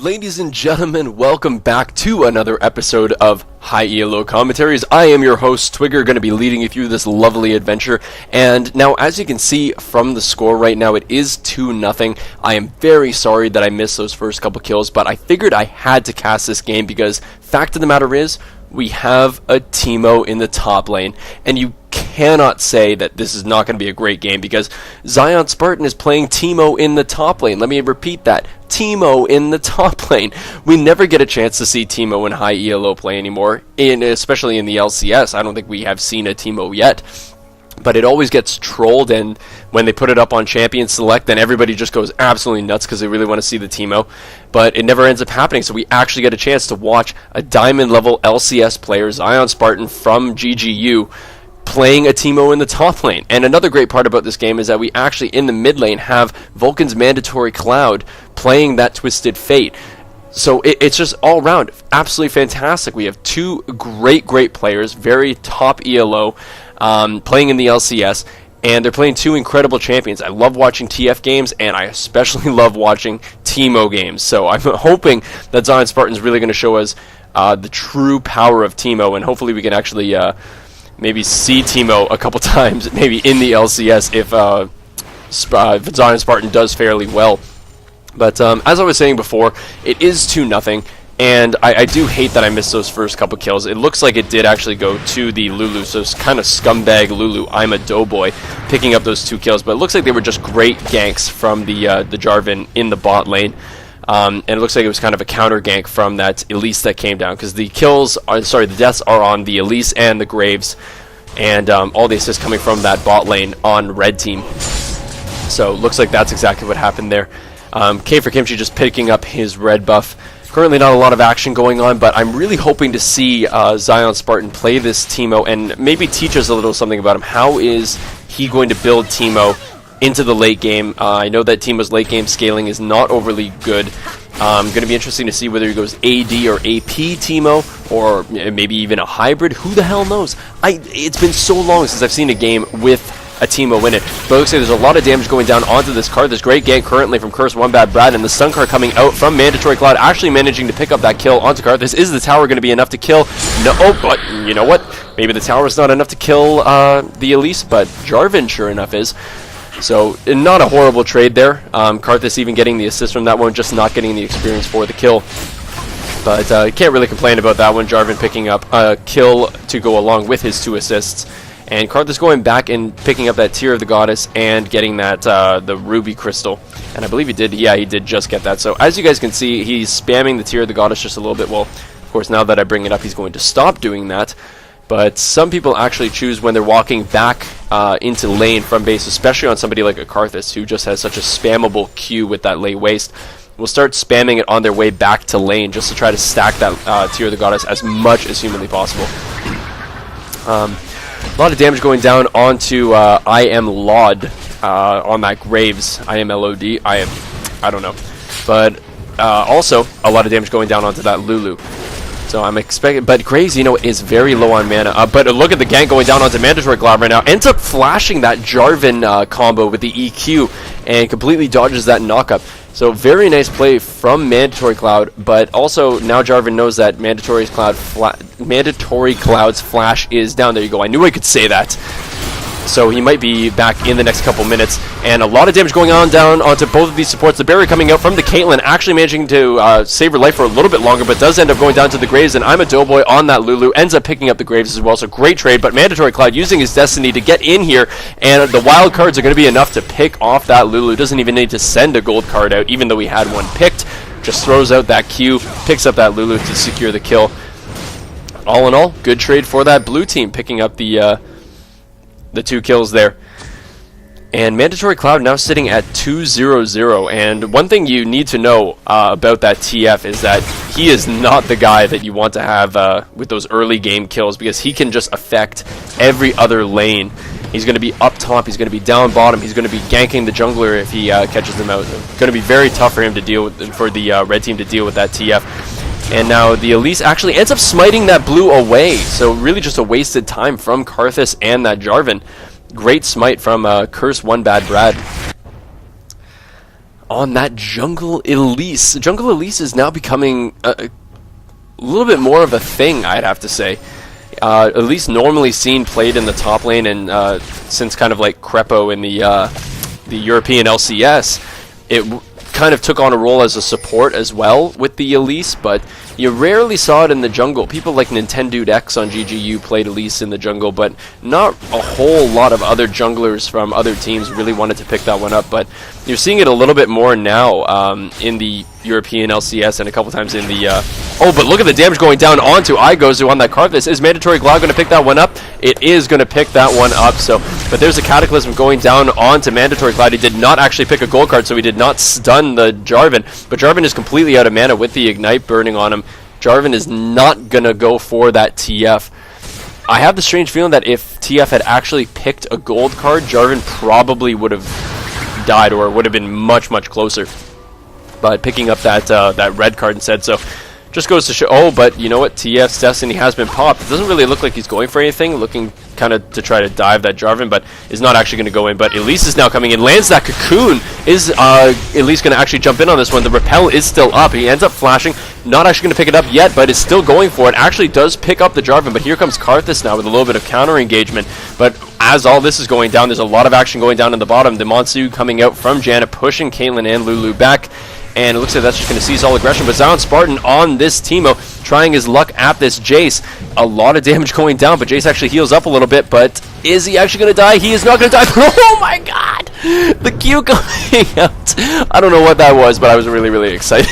Ladies and gentlemen, welcome back to another episode of High ELO Commentaries. I am your host, Twigger, going to be leading you through this lovely adventure. And now, as you can see from the score right now, it is 2-0. I am very sorry that I missed those first couple kills, but I figured I had to cast this game because fact of the matter is, we have a Teemo in the top lane, and you cannot say that this is not going to be a great game because Zionspartan is playing Teemo in the top lane. Let me repeat that. Teemo in the top lane. We never get a chance to see Teemo in high ELO play anymore, especially in the LCS. I don't think we have seen a Teemo yet. But it always gets trolled, and when they put it up on Champion Select, then everybody just goes absolutely nuts because they really want to see the Teemo. But it never ends up happening, so we actually get a chance to watch a Diamond-level LCS player, Zionspartan from GGU, playing a Teemo in the top lane. And another great part about this game is that we actually, in the mid lane, have Vulcan's Mandatorycloud playing that Twisted Fate. So it's just all around absolutely fantastic. We have two great players, very top ELO, playing in the LCS, and they're playing two incredible champions. I love watching TF games, and I especially love watching Teemo games. So I'm hoping that Zionspartan's really going to show us the true power of Teemo, and hopefully we can actually maybe see Teemo a couple times, maybe in the LCS if Zionspartan does fairly well. But as I was saying before, it is 2-0, and I do hate that I missed those first couple kills. It looks like it did actually go to the Lulu, so it's kind of scumbag Lulu, I'm a doughboy, picking up those 2 kills. But it looks like they were just great ganks from the Jarvan in the bot lane. And it looks like it was kind of a counter gank from that Elise that came down, because the the deaths are on the Elise and the Graves, and all the assists coming from that bot lane on red team. So looks like that's exactly what happened there. K for Kimchi just picking up his red buff. Currently not a lot of action going on, but I'm really hoping to see Zionspartan play this Teemo and maybe teach us a little something about him. How is he going to build Teemo into the late game? I know that Teemo's late game scaling is not overly good. Going to be interesting to see whether he goes AD or AP Teemo, or maybe even a hybrid. Who the hell knows? It's been so long since I've seen a game with a Teemo win it. But it looks like there's a lot of damage going down onto this card. There's great gank currently from Curse One Bad Brad, and the stun card coming out from Mandatorycloud, actually managing to pick up that kill onto Karthus. Is the tower going to be enough to kill? No, but you know what? Maybe the tower is not enough to kill the Elise, but Jarvan sure enough is. So, not a horrible trade there. Karthus even getting the assist from that one, just not getting the experience for the kill. But can't really complain about that one. Jarvan picking up a kill to go along with his 2 assists. And Karthus going back and picking up that Tear of the Goddess and getting that the Ruby Crystal. And I believe he did just get that. So as you guys can see, he's spamming the Tear of the Goddess just a little bit. Well, of course, now that I bring it up, he's going to stop doing that. But some people actually choose when they're walking back into lane from base, especially on somebody like a Karthus, who just has such a spammable Q with that late waste. Will start spamming it on their way back to lane just to try to stack that Tear of the Goddess as much as humanly possible. A lot of damage going down onto I am Lod on that Graves. I am LOD. I don't know. But also a lot of damage going down onto that Lulu. So I'm expecting, but Graves, is very low on mana. But look at the gank going down onto Mandatorycloud right now. Ends up flashing that Jarvan combo with the EQ and completely dodges that knockup. So very nice play from Mandatorycloud, but also now Jarvan knows that Mandatorycloud's flash is down. There you go. I knew I could say that. So he might be back in the next couple minutes. And a lot of damage going on down onto both of these supports. The barrier coming out from the Caitlyn, actually managing to save her life for a little bit longer, but does end up going down to the Graves. And I'm a doughboy on that Lulu. Ends up picking up the Graves as well. So great trade, but Mandatorycloud using his destiny to get in here. And the wild cards are going to be enough to pick off that Lulu. Doesn't even need to send a gold card out, even though he had one picked. Just throws out that Q, picks up that Lulu to secure the kill. All in all, good trade for that blue team, picking up the 2 kills there. And Mandatorycloud now sitting at 2-0-0. And one thing you need to know about that TF is that he is not the guy that you want to have with those early game kills, because he can just affect every other lane. He's going to be up top, he's going to be down bottom, he's going to be ganking the jungler if he catches them out. It's going to be very tough for him to deal with, for the red team to deal with that TF. And now the Elise actually ends up smiting that blue away. So really just a wasted time from Karthus and that Jarvan. Great smite from Curse One Bad Brad. on that Jungle Elise. Jungle Elise is now becoming a little bit more of a thing, I'd have to say. At least normally seen played in the top lane, and since kind of like Crepo in the European LCS, it kind of took on a role as a support as well with the Elise, but you rarely saw it in the jungle. People like Nintendo X on GGU played Elise in the jungle, but not a whole lot of other junglers from other teams really wanted to pick that one up. But you're seeing it a little bit more now in the European LCS and a couple times in the... oh, but look at the damage going down onto Igozu on that Karthus. Is Mandatorycloud going to pick that one up? It is going to pick that one up. So, but there's a Cataclysm going down onto Mandatorycloud. He did not actually pick a gold card, so he did not stun the Jarvan. But Jarvan is completely out of mana with the Ignite burning on him. Jarvan is not going to go for that TF. I have the strange feeling that if TF had actually picked a gold card, Jarvan probably would have died, or would have been much, much closer. But picking up that red card instead, so just goes to show. Oh, but you know what? TF's Destiny has been popped. It doesn't really look like he's going for anything, looking kind of to try to dive that Jarvan, but is not actually going to go in. But Elise is now coming in, lands that Cocoon. Is Elise going to actually jump in on this one? The Repel is still up. He ends up flashing, not actually going to pick it up yet, but is still going for it. Actually does pick up the Jarvan, but here comes Karthus now with a little bit of counter engagement. But as all this is going down, there's a lot of action going down in the bottom. The Monsoon coming out from Janna, pushing Caitlyn and Lulu back. And it looks like that's just going to seize all aggression. But Zionspartan on this Teemo, trying his luck at this Jace. A lot of damage going down, but Jace actually heals up a little bit. But is he actually going to die? He is not going to die. Oh my god! The Q coming out. I don't know what that was, but I was really, really excited.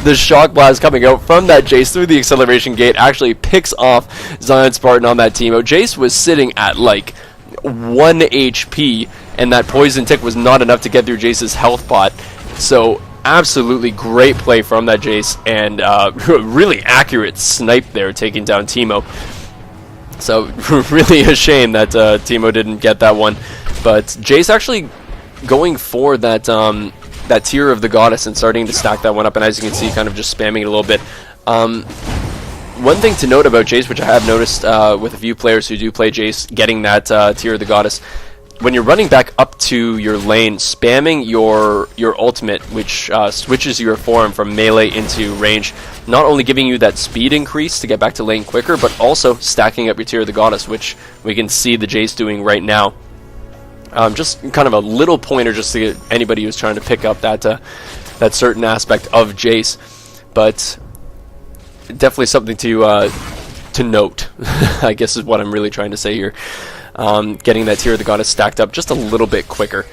The Shock Blast coming out from that Jace through the acceleration gate actually picks off Zionspartan on that Teemo. Jace was sitting at like 1 HP, and that Poison Tick was not enough to get through Jace's health pot. So absolutely great play from that Jace, and really accurate snipe there, taking down Teemo. So really a shame that Teemo didn't get that one. But Jace actually going for that that Tear of the Goddess and starting to stack that one up, and as you can see, kind of just spamming it a little bit. One thing to note about Jace, which I have noticed with a few players who do play Jace, getting that Tear of the Goddess, when you're running back up to your lane, spamming your ultimate, which switches your form from melee into range, not only giving you that speed increase to get back to lane quicker, but also stacking up your Tear of the Goddess, which we can see the Jace doing right now. Just kind of a little pointer just to get anybody who's trying to pick up that certain aspect of Jace, but definitely something to note, I guess is what I'm really trying to say here. Getting that Tear of the Goddess stacked up just a little bit quicker,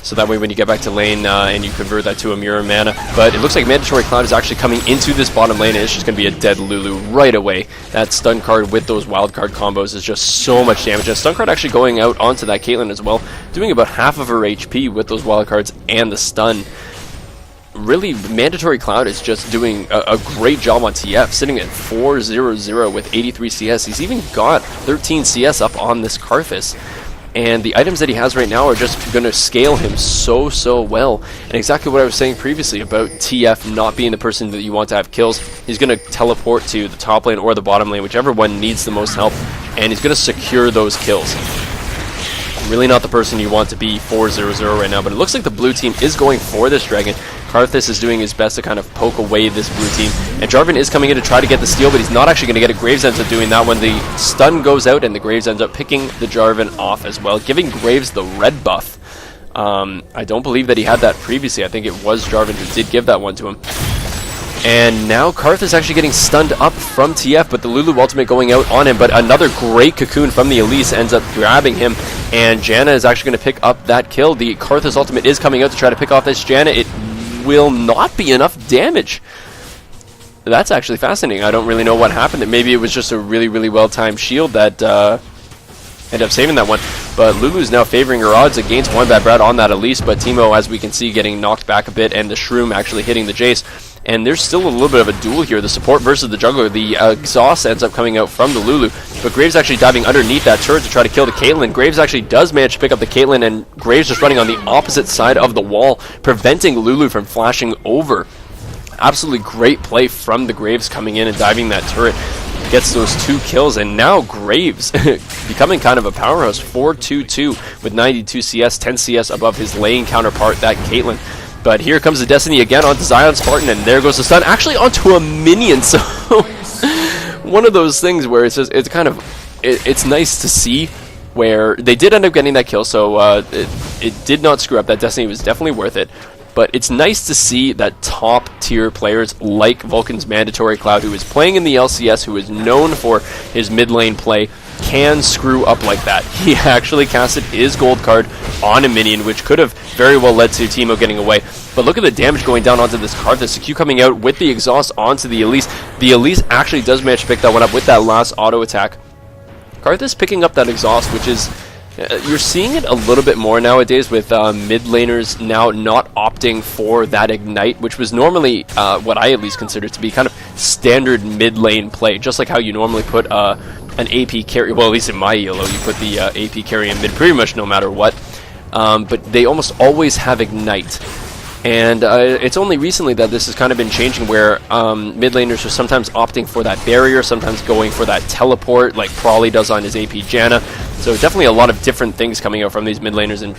so that way when you get back to lane and you convert that to a mirror mana. But it looks like Mandatorycloud is actually coming into this bottom lane, and it's just going to be a dead Lulu right away. That stun card with those wild card combos is just so much damage. And stun card actually going out onto that Caitlyn as well, doing about half of her HP with those wild cards and the stun. Really, Mandatorycloud is just doing a great job on TF, sitting at 4-0-0 with 83 CS. He's even got 13 CS up on this Karthus. And the items that he has right now are just going to scale him so well. And exactly what I was saying previously about TF not being the person that you want to have kills. He's going to teleport to the top lane or the bottom lane, whichever one needs the most help. And he's going to secure those kills. Really not the person you want to be 4-0-0 right now, but it looks like the blue team is going for this dragon. Karthus is doing his best to kind of poke away this blue team, and Jarvan is coming in to try to get the steal, but he's not actually going to get it. Graves ends up doing that when the stun goes out, and the Graves ends up picking the Jarvan off as well, giving Graves the red buff. I don't believe that he had that previously. I think it was Jarvan who did give that one to him. And now Karthus is actually getting stunned up from TF, but the Lulu ultimate going out on him. But another great Cocoon from the Elise ends up grabbing him, and Janna is actually going to pick up that kill. The Karthus ultimate is coming out to try to pick off this Janna. It will not be enough damage. That's actually fascinating. I don't really know what happened. Maybe it was just a really, really well-timed shield that ended up saving that one. But Lulu's now favoring her odds against One Bad Brad on that Elise, but Teemo, as we can see, getting knocked back a bit, and the Shroom actually hitting the Jace. And there's still a little bit of a duel here, the support versus the jungler. The exhaust ends up coming out from the Lulu, but Graves actually diving underneath that turret to try to kill the Caitlyn. Graves actually does manage to pick up the Caitlyn, and Graves just running on the opposite side of the wall, preventing Lulu from flashing over. Absolutely great play from the Graves coming in and diving that turret. Gets those 2 kills, and now Graves becoming kind of a powerhouse. 4-2-2 with 92 CS, 10 CS above his lane counterpart, that Caitlyn. But here comes the Destiny again onto Zionspartan, and there goes the stun, actually onto a minion. So one of those things where it's just, it's kind of, it's nice to see where they did end up getting that kill, so it did not screw up. That Destiny was definitely worth it. But it's nice to see that top tier players like Vulcan's Mandatorycloud, who is playing in the LCS, who is known for his mid lane play, can screw up like that. He actually casted his gold card on a minion, which could have very well led to Teemo getting away. But look at the damage going down onto this Karthus. The Q coming out with the exhaust onto the Elise. The Elise actually does manage to pick that one up with that last auto attack. Karthus picking up that exhaust, which is... you're seeing it a little bit more nowadays with mid laners now not opting for that ignite, which was normally what I at least consider to be kind of standard mid lane play, just like how you normally put an AP carry, well, at least in my ELO, you put the AP carry in mid pretty much no matter what, but they almost always have ignite. And it's only recently that this has kind of been changing, where mid laners are sometimes opting for that barrier, sometimes going for that teleport, like Prawley does on his AP Janna. So definitely a lot of different things coming out from these mid laners, and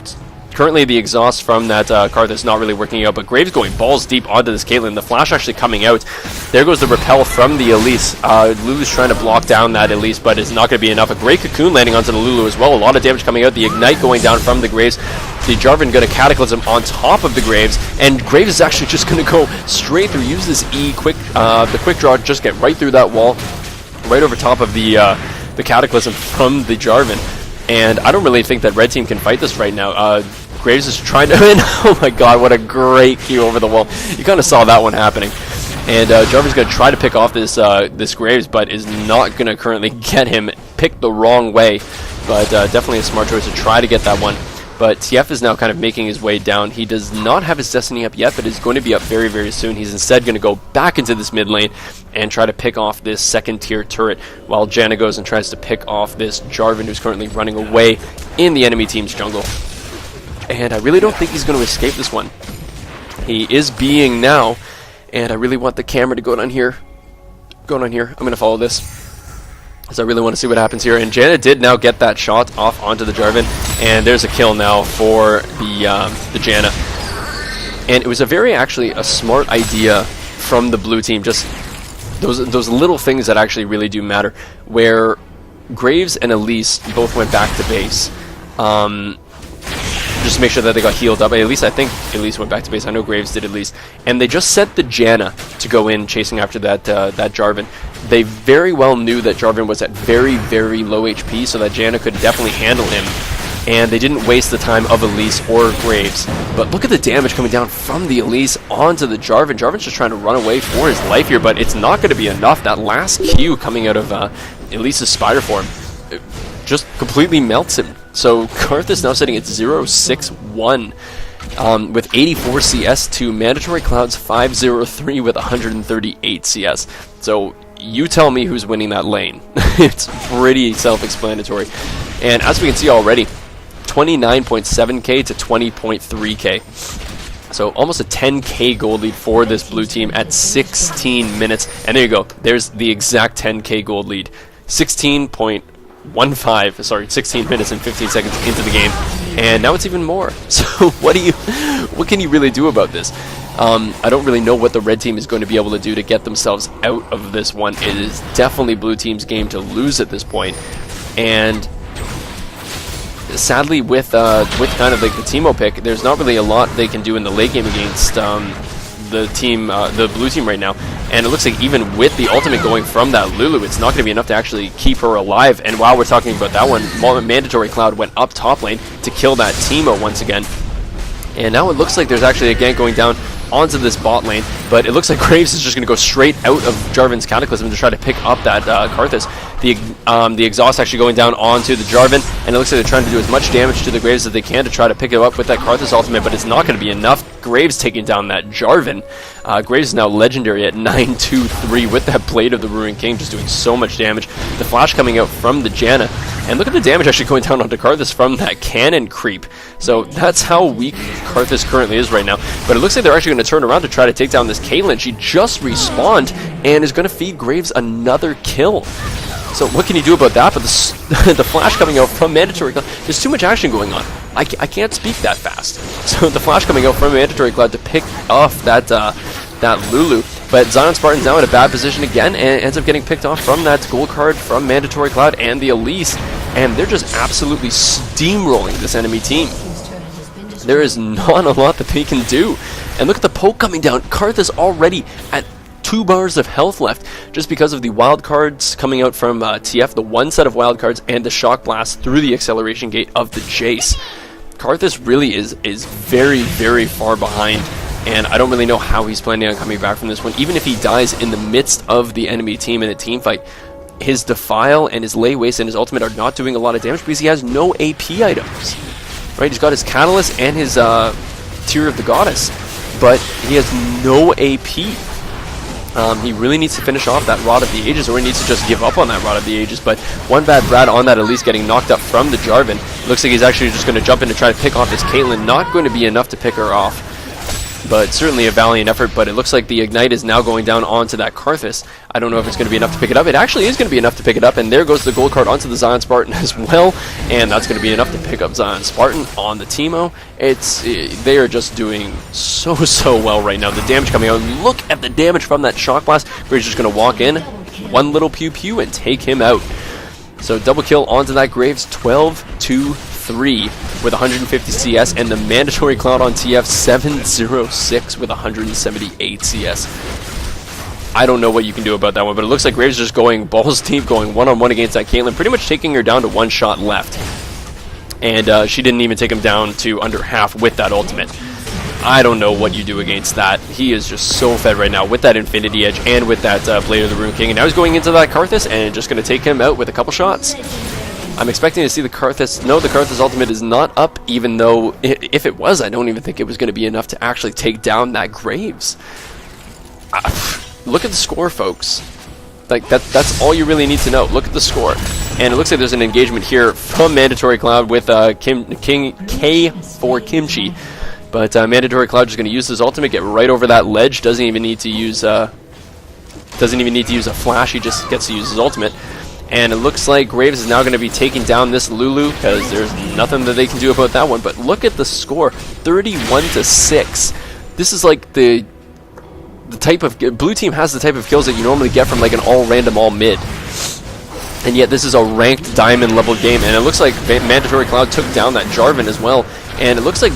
currently the exhaust from that Karthus not really working out, but Graves going balls deep onto this Caitlyn. The flash actually coming out. There goes the repel from the Elise. Lulu's trying to block down that Elise, but it's not going to be enough. A great cocoon landing onto the Lulu as well. A lot of damage coming out. The ignite going down from the Graves. The Jarvan going to Cataclysm on top of the Graves, and Graves is actually just going to go straight through, use this E, the quick draw, just get right through that wall, right over top of the Cataclysm from the Jarvan. And I don't really think that red team can fight this right now. Graves is trying to win. Oh my god, what a great Q over the wall. You kind of saw that one happening. And Jarvan's going to try to pick off this this Graves, but is not going to currently get him. Picked the wrong way, but definitely a smart choice to try to get that one. But TF is now kind of making his way down. He does not have his Destiny up yet, but is going to be up very, very soon. He's instead going to go back into this mid lane and try to pick off this second tier turret, while Janna goes and tries to pick off this Jarvan, who's currently running away in the enemy team's jungle. And I really don't think he's going to escape this one. He is being now, and I really want the camera to go down here. Go down here. I'm going to follow this, because I really want to see what happens here. And Janna did now get that shot off onto the Jarvan, and there's a kill now for the Janna. And it was actually a smart idea from the blue team. Just those little things that actually really do matter, where Graves and Elise both went back to base. Just to make sure that they got healed up. At least I think Elise went back to base. I know Graves did at least. And they just sent the Janna to go in chasing after that Jarvan. They very well knew that Jarvan was at very, very low HP, so that Janna could definitely handle him. And they didn't waste the time of Elise or Graves. But look at the damage coming down from the Elise onto the Jarvan. Jarvan's just trying to run away for his life here, but it's not going to be enough. That last Q coming out of Elise's Spider Form just completely melts him. So Karthus now sitting at 0-6-1 with 84 CS to Mandatorycloud's 503 with 138 CS. So you tell me who's winning that lane. It's pretty self-explanatory. And as we can see already, 29.7k to 20.3k. So almost a 10k gold lead for this blue team at 16 minutes. And there you go. There's the exact 10k gold lead. 16 minutes and 15 seconds into the game, and now it's even more. So what can you really do about this? I don't really know what the red team is going to be able to do to get themselves out of this one. It is definitely blue team's game to lose at this point, and sadly with kind of like the Teemo pick, there's not really a lot they can do in the late game against the blue team right now. And it looks like even with the ultimate going from that Lulu, it's not going to be enough to actually keep her alive. And while we're talking about that one, Mandatorycloud went up top lane to kill that Teemo once again. And now it looks like there's actually a gank going down onto this bot lane, but it looks like Graves is just going to go straight out of Jarvan's Cataclysm to try to pick up that Karthus. The exhaust actually going down onto the Jarvan, and it looks like they're trying to do as much damage to the Graves as they can to try to pick it up with that Karthus ultimate, but it's not going to be enough. Graves taking down that Jarvan. Graves is now legendary at 923 with that Blade of the Ruined King, just doing so much damage. The flash coming out from the Janna, and look at the damage actually going down onto Karthus from that cannon creep. So that's how weak Karthus currently is right now. But it looks like they're actually going to turn around to try to take down this Caitlyn. She just respawned and is going to feed Graves another kill. So what can you do about that? But the flash coming out from Mandatorycloud, there's too much action going on. I can't speak that fast. So the flash coming out from Mandatorycloud to pick off that Lulu. But Zionspartan's now in a bad position again and ends up getting picked off from that gold card from Mandatorycloud and the Elise. And they're just absolutely steamrolling this enemy team. There is not a lot that they can do. And look at the poke coming down. Karthus already at 2 bars of health left just because of the wild cards coming out from TF, the one set of wild cards, and the shock blast through the acceleration gate of the Jace. Karthus really is very, very far behind, and I don't really know how he's planning on coming back from this one. Even if he dies in the midst of the enemy team in a team fight, his Defile and his Lay Waste and his Ultimate are not doing a lot of damage because he has no AP items. Right, he's got his Catalyst and his Tear of the Goddess, but he has no AP. He really needs to finish off that Rod of the Ages, or he needs to just give up on that Rod of the Ages. But one bad Brad on that, at least getting knocked up from the Jarvan. Looks like he's actually just going to jump in to try to pick off his Caitlyn. Not going to be enough to pick her off, but certainly a valiant effort. But it looks like the Ignite is now going down onto that Karthus. I don't know if it's going to be enough to pick it up. It actually is going to be enough to pick it up, and there goes the gold card onto the Zionspartan as well, and that's going to be enough to pick up Zionspartan on the Teemo. They are just doing so well right now. The damage coming out. Look at the damage from that shock blast, where he's just going to walk in, one little pew pew, and take him out. So double kill onto that Graves, 12-3 with 150 CS, and the Mandatorycloud on TF 706 with 178 CS. I don't know what you can do about that one, but it looks like Graves is just going balls deep, going one-on-one against that Caitlyn, pretty much taking her down to 1 shot left. And she didn't even take him down to under half with that ultimate. I don't know what you do against that. He is just so fed right now with that Infinity Edge and with that Blade of the Rune King. And now he's going into that Karthus and just going to take him out with a couple shots. I'm expecting to see the Karthus. No, the Karthus ultimate is not up, even though if it was, I don't even think it was going to be enough to actually take down that Graves. Look at the score, folks. Like that's all you really need to know. Look at the score, and it looks like there's an engagement here from Mandatorycloud with K for Kimchi, but Mandatorycloud is going to use his ultimate, get right over that ledge. Doesn't even need to use a flash. He just gets to use his ultimate, and it looks like Graves is now going to be taking down this Lulu because there's nothing that they can do about that one. But look at the score, 31-6. This is like the type of blue team has the type of kills that you normally get from like an all random all mid, and yet this is a ranked diamond level game, and it looks like Mandatorycloud took down that Jarvan as well, and it looks like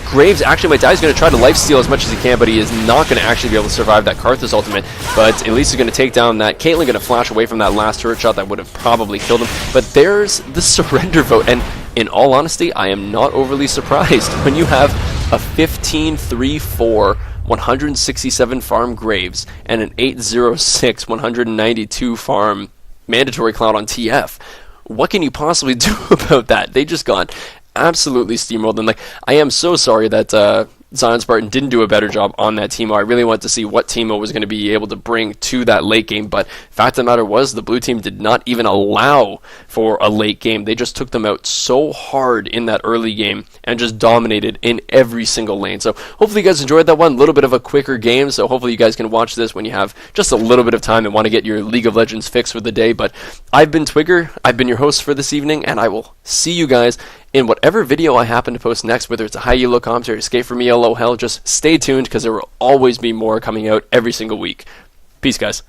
Graves actually might die. He's going to try to lifesteal as much as he can, but he is not going to actually be able to survive that Karthus ultimate. But at least he's going to take down that Caitlyn, going to flash away from that last turret shot that would have probably killed him. But there's the surrender vote, and in all honesty, I am not overly surprised when you have a 15-3-4 167 farm Graves and an 806 192 farm Mandatorycloud on TF. What can you possibly do about that? They just got absolutely steamrolled, and like, I am so sorry that Zionspartan didn't do a better job on that Teemo. I really want to see what Teemo was going to be able to bring to that late game, but fact of the matter was the blue team did not even allow for a late game. They just took them out so hard in that early game and just dominated in every single lane. So hopefully you guys enjoyed that one. A little bit of a quicker game, so hopefully you guys can watch this when you have just a little bit of time and want to get your League of Legends fix for the day. But I've been Twigger, I've been your host for this evening, and I will see you guys in whatever video I happen to post next, whether it's a high elo commentary, escape from ELO hell. Just stay tuned because there will always be more coming out every single week. Peace, guys.